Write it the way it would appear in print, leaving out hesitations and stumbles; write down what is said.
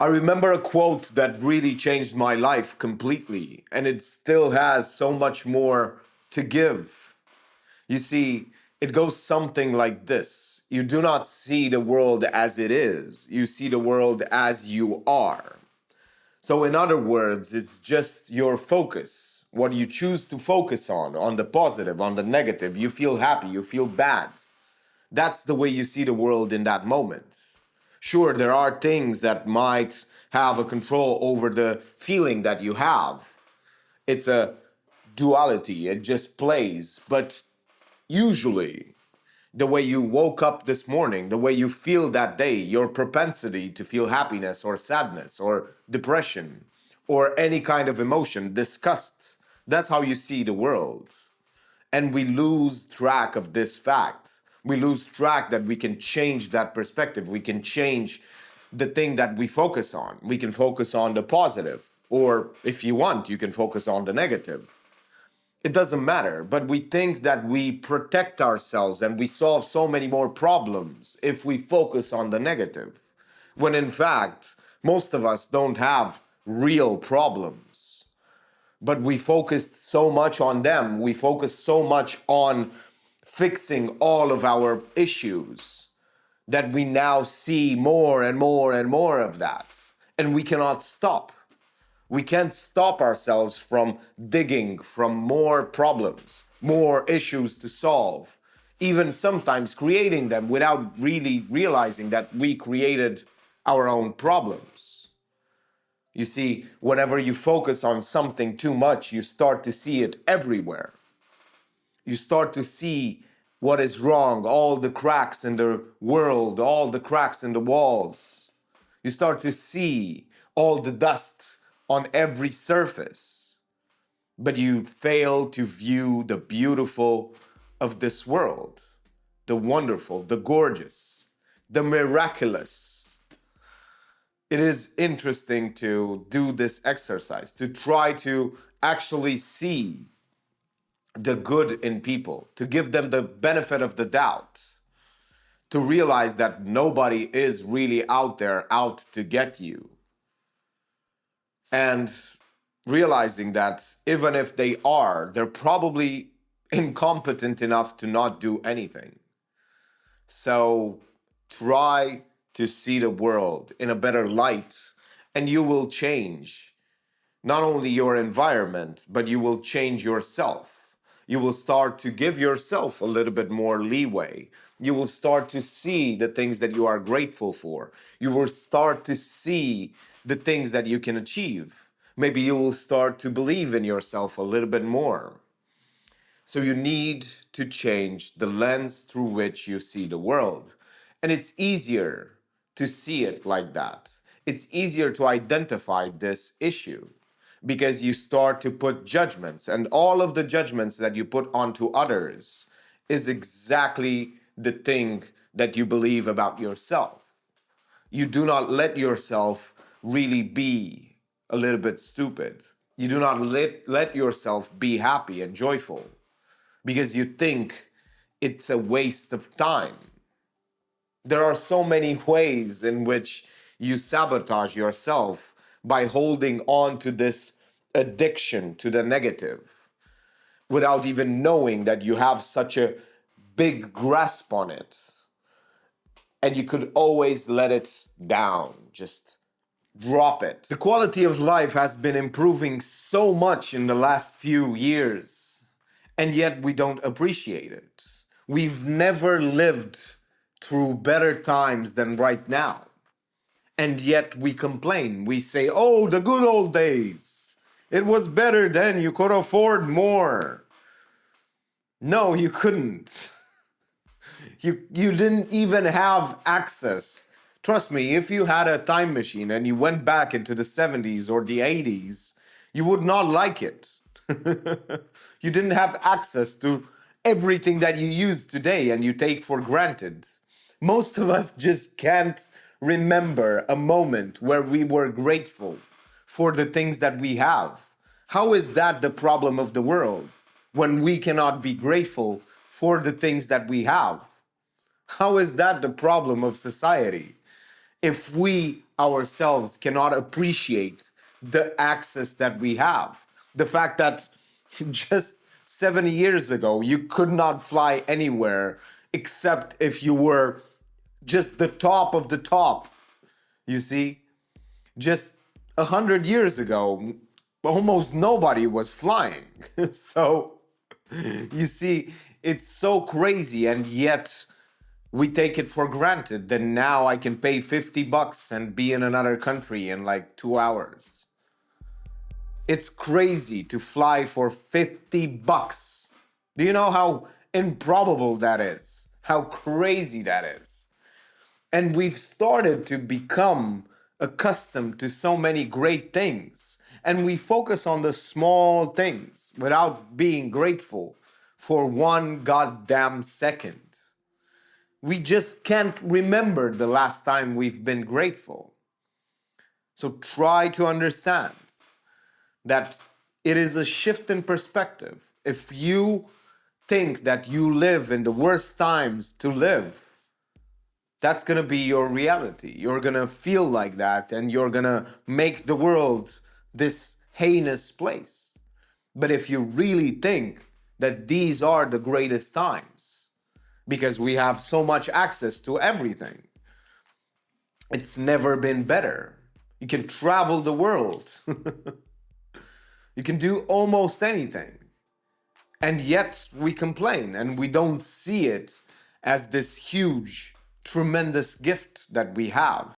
I remember a quote that really changed my life completely, and it still has so much more to give. You see, it goes something like this: you do not see the world as it is, you see the world as you are. So, in other words, it's just your focus, what you choose to focus on the positive, on the negative. You feel happy, you feel bad. That's the way you see the world in that moment. Sure, there are things that might have a control over the feeling that you have. It's a duality, it just plays. But usually, the way you woke up this morning, the way you feel that day, your propensity to feel happiness or sadness or depression or any kind of emotion, disgust, that's how you see the world. And we lose track of this fact. We lose track that we can change that perspective. We can change the thing that we focus on. We can focus on the positive, or if you want, you can focus on the negative. It doesn't matter, but we think that we protect ourselves and we solve so many more problems if we focus on the negative, when in fact, most of us don't have real problems. But we focused so much on them, we focused so much on fixing all of our issues that we now see more and more and more of that. And we cannot stop. We can't stop ourselves from digging from more problems, more issues to solve, even sometimes creating them without really realizing that we created our own problems. You see, whenever you focus on something too much, you start to see it everywhere. You start to see what is wrong, all the cracks in the world, all the cracks in the walls. You start to see all the dust on every surface, but you fail to view the beautiful of this world, the wonderful, the gorgeous, the miraculous. It is interesting to do this exercise, to try to actually see the good in people, to give them the benefit of the doubt, to realize that nobody is really out there out to get you. And realizing that even if they are, they're probably incompetent enough to not do anything. So try to see the world in a better light, and you will change not only your environment, but you will change yourself. You will start to give yourself a little bit more leeway. You will start to see the things that you are grateful for. You will start to see the things that you can achieve. Maybe you will start to believe in yourself a little bit more. So you need to change the lens through which you see the world. And it's easier to see it like that. It's easier to identify this issue because you start to put judgments, and all of the judgments that you put onto others is exactly the thing that you believe about yourself. You do not let yourself really be a little bit stupid. You do not let yourself be happy and joyful because you think it's a waste of time. There are so many ways in which you sabotage yourself by holding on to this addiction to the negative without even knowing that you have such a big grasp on it. And you could always let it down, just drop it. The quality of life has been improving so much in the last few years, and yet we don't appreciate it. We've never lived through better times than right now. And yet we complain. We say, oh, the good old days. It was better then. You could afford more. No, you couldn't. You didn't even have access. Trust me, if you had a time machine and you went back into the 70s or the 80s, you would not like it. You didn't have access to everything that you use today and you take for granted. Most of us just can't remember a moment where we were grateful for the things that we have. How is that the problem of the world when we cannot be grateful for the things that we have? How is that the problem of society? If we ourselves cannot appreciate the access that we have. The fact that just 70 years ago, you could not fly anywhere except if you were just the top of the top. You see, just 100 years ago, almost nobody was flying. So, you see, it's so crazy, and yet we take it for granted that now I can pay $50 and be in another country in like 2 hours. It's crazy to fly for $50. Do you know how improbable that is? How crazy that is? And we've started to become accustomed to so many great things. And we focus on the small things without being grateful for one goddamn second. We just can't remember the last time we've been grateful. So try to understand that it is a shift in perspective. If you think that you live in the worst times to live, that's going to be your reality. You're going to feel like that, and you're going to make the world this heinous place. But if you really think that these are the greatest times, because we have so much access to everything, it's never been better. You can travel the world. You can do almost anything. And yet we complain and we don't see it as this huge, tremendous gift that we have.